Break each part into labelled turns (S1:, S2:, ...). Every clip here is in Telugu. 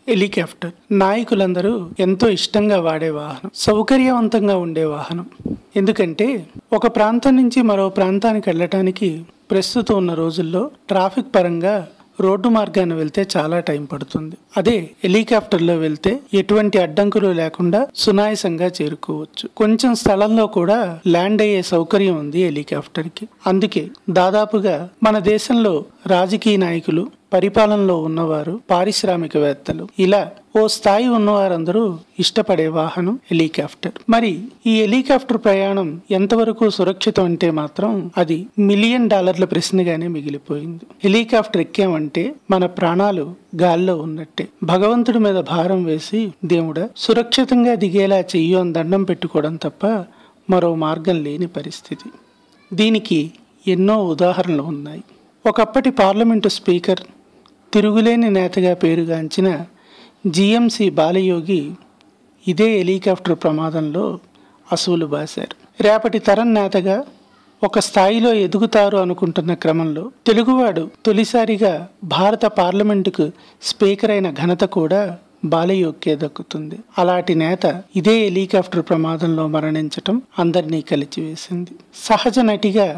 S1: హెలికాప్టర్ నాయకులందరూ ఎంతో ఇష్టంగా వాడే వాహనం, సౌకర్యవంతంగా ఉండే వాహనం. ఎందుకంటే ఒక ప్రాంతం నుంచి మరో ప్రాంతానికి వెళ్ళటానికి ప్రస్తుతం ఉన్న రోజుల్లో ట్రాఫిక్ పరంగా రోడ్డు మార్గాన్ని వెళ్తే చాలా టైం పడుతుంది. అదే హెలికాప్టర్లో వెళ్తే ఎటువంటి అడ్డంకులు లేకుండా సునాయాసంగా చేరుకోవచ్చు. కొంచెం స్థలంలో కూడా ల్యాండ్ అయ్యే సౌకర్యం ఉంది హెలికాప్టర్కి. అందుకే దాదాపుగా మన దేశంలో రాజకీయ నాయకులు, పరిపాలనలో ఉన్నవారు, పారిశ్రామికవేత్తలు ఇలా ఓ స్థాయి ఉన్నవారందరూ ఇష్టపడే వాహనం హెలికాప్టర్. మరి ఈ హెలికాప్టర్ ప్రయాణం ఎంతవరకు సురక్షితం అంటే మాత్రం అది $1 మిలియన్ ప్రశ్నగానే మిగిలిపోయింది. హెలికాప్టర్ ఎక్కామంటే మన ప్రాణాలు గాల్లో ఉన్నట్టే. భగవంతుడి మీద భారం వేసి దేవుడా సురక్షితంగా దిగేలా చెయ్యు అని దండం పెట్టుకోవడం తప్ప మరో మార్గం లేని పరిస్థితి. దీనికి ఎన్నో ఉదాహరణలు ఉన్నాయి. ఒకప్పటి పార్లమెంటు స్పీకర్, తిరుగులేని నేతగా పేరుగాంచిన జిఎంసి బాలయోగి ఇదే హెలికాప్టర్ ప్రమాదంలో అసూలు బాశారు. రేపటి తరం నేతగా ఒక స్థాయిలో ఎదుగుతారు అనుకుంటున్న క్రమంలో తెలుగువాడు తొలిసారిగా భారత పార్లమెంటుకు స్పీకర్ అయిన ఘనత కూడా బాలయోగికే దక్కుతుంది. అలాంటి నేత ఇదే హెలికాప్టర్ ప్రమాదంలో మరణించటం అందరినీ కలిచివేసింది. సహజ నటిగా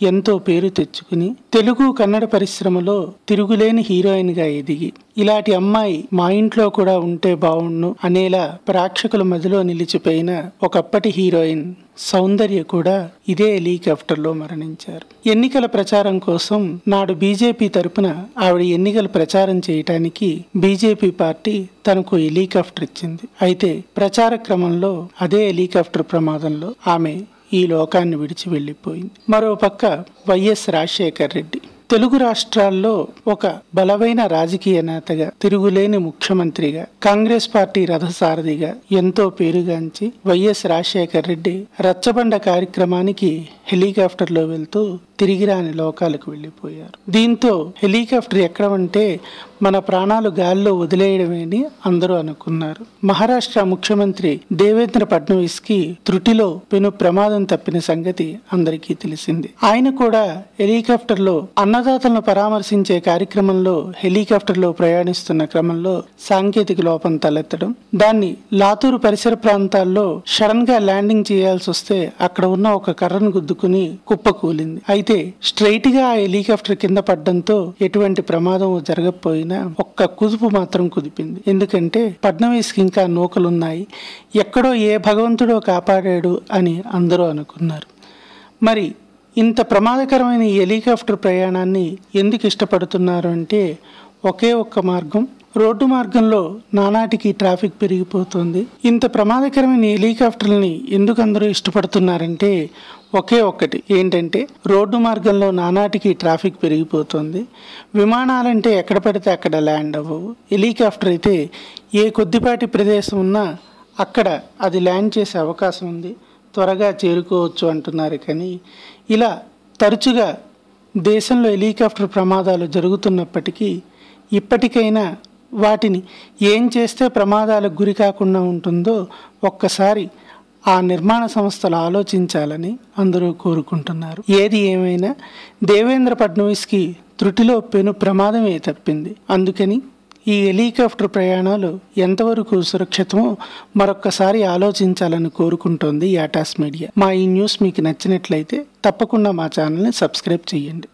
S1: ఎంతో పేరు తెచ్చుకుని తెలుగు కన్నడ పరిశ్రమలో తిరుగులేని హీరోయిన్ గా ఎదిగి ఇలాంటి అమ్మాయి మా ఇంట్లో కూడా ఉంటే బావుండు అనేలా ప్రేక్షకుల మధ్యలో నిలిచిపోయిన ఒకప్పటి హీరోయిన్ సౌందర్య కూడా ఇదే హెలికాప్టర్ లో మరణించారు. ఎన్నికల ప్రచారం కోసం నాడు బీజేపీ తరపున ఆవిడ ఎన్నికల ప్రచారం చేయటానికి బీజేపీ పార్టీ తనకు హెలికాప్టర్ ఇచ్చింది. అయితే ప్రచార క్రమంలో అదే హెలికాప్టర్ ప్రమాదంలో ఆమె ఈ లోకాన్ని విడిచి వెళ్ళిపోయింది. మరోపక్క వైఎస్ రాజశేఖర్ రెడ్డి తెలుగు రాష్ట్రాల్లో ఒక బలమైన రాజకీయ నేతగా, తిరుగులేని ముఖ్యమంత్రిగా, కాంగ్రెస్ పార్టీ రథసారథిగా ఎంతో పేరుగాంచి వైఎస్ రాజశేఖర్ రెడ్డి రచ్చబండ కార్యక్రమానికి హెలికాప్టర్లో వెళ్తూ తిరిగి రాని లోకాలకు వెళ్ళిపోయారు. దీంతో హెలికాప్టర్ ఎక్కడమంటే మన ప్రాణాలు గాల్లో వదిలేయడమేని అందరూ అనుకున్నారు. మహారాష్ట్ర ముఖ్యమంత్రి దేవేంద్ర ఫడ్నవీస్ కి త్రుటిలో పెను ప్రమాదం తప్పిన సంగతి అందరికీ తెలిసింది. ఆయన కూడా హెలికాప్టర్లో అన్నదాతలను పరామర్శించే కార్యక్రమంలో హెలికాప్టర్లో ప్రయాణిస్తున్న క్రమంలో సాంకేతిక లోపం తలెత్తడం, దాన్ని లాతూరు పరిసర ప్రాంతాల్లో సడన్ గా ల్యాండింగ్ చేయాల్సి వస్తే అక్కడ ఉన్న ఒక కర్రను గుద్దుకుని కుప్పకూలింది. అయితే స్ట్రైట్ గా ఆ హెలికాప్టర్ కింద పడ్డంతో ఎటువంటి ప్రమాదం జరగకపోయినా ఒక్క కుదుపు మాత్రం కుదిపింది. ఎందుకంటే ఫడ్నవీస్ కి ఇంకా నూకలున్నాయి, ఎక్కడో ఏ భగవంతుడో కాపాడాడు అని అందరూ అనుకున్నారు. మరి ఇంత ప్రమాదకరమైన ఈ హెలికాప్టర్ ప్రయాణాన్ని ఎందుకు ఇష్టపడుతున్నారు అంటే ఒకే ఒక్క మార్గం. రోడ్డు మార్గంలో నానాటికి ట్రాఫిక్ పెరిగిపోతుంది. ఇంత ప్రమాదకరమైన హెలికాప్టర్ని ఎందుకు అందరూ ఇష్టపడుతున్నారంటే ఒకే ఒక్కటి ఏంటంటే రోడ్డు మార్గంలో నానాటికి ట్రాఫిక్ పెరిగిపోతుంది. విమానాలంటే ఎక్కడ పడితే అక్కడ ల్యాండ్ అవ్వవు. హెలికాప్టర్ అయితే ఏ కొద్దిపాటి ప్రదేశం ఉన్నా అక్కడ అది ల్యాండ్ చేసే అవకాశం ఉంది, త్వరగా చేరుకోవచ్చు అంటున్నారు. కానీ ఇలా తరచుగా దేశంలో హెలికాప్టర్ ప్రమాదాలు జరుగుతున్నప్పటికీ ఇప్పటికైనా వాటిని ఏం చేస్తే ప్రమాదాలకు గురి కాకుండా ఉంటుందో ఒక్కసారి ఆ నిర్మాణ సంస్థలు ఆలోచించాలని అందరూ కోరుకుంటున్నారు. ఏది ఏమైనా దేవేంద్ర ఫడ్నవీస్కి త్రుటిలో పెను ప్రమాదమే తప్పింది. అందుకని ఈ హెలికాప్టర్ ప్రయాణాలు ఎంతవరకు సురక్షితమో మరొక్కసారి ఆలోచించాలని కోరుకుంటోంది యాటాస్ మీడియా. మా ఈ న్యూస్ మీకు నచ్చినట్లయితే తప్పకుండా మా ఛానల్ని సబ్స్క్రైబ్ చేయండి.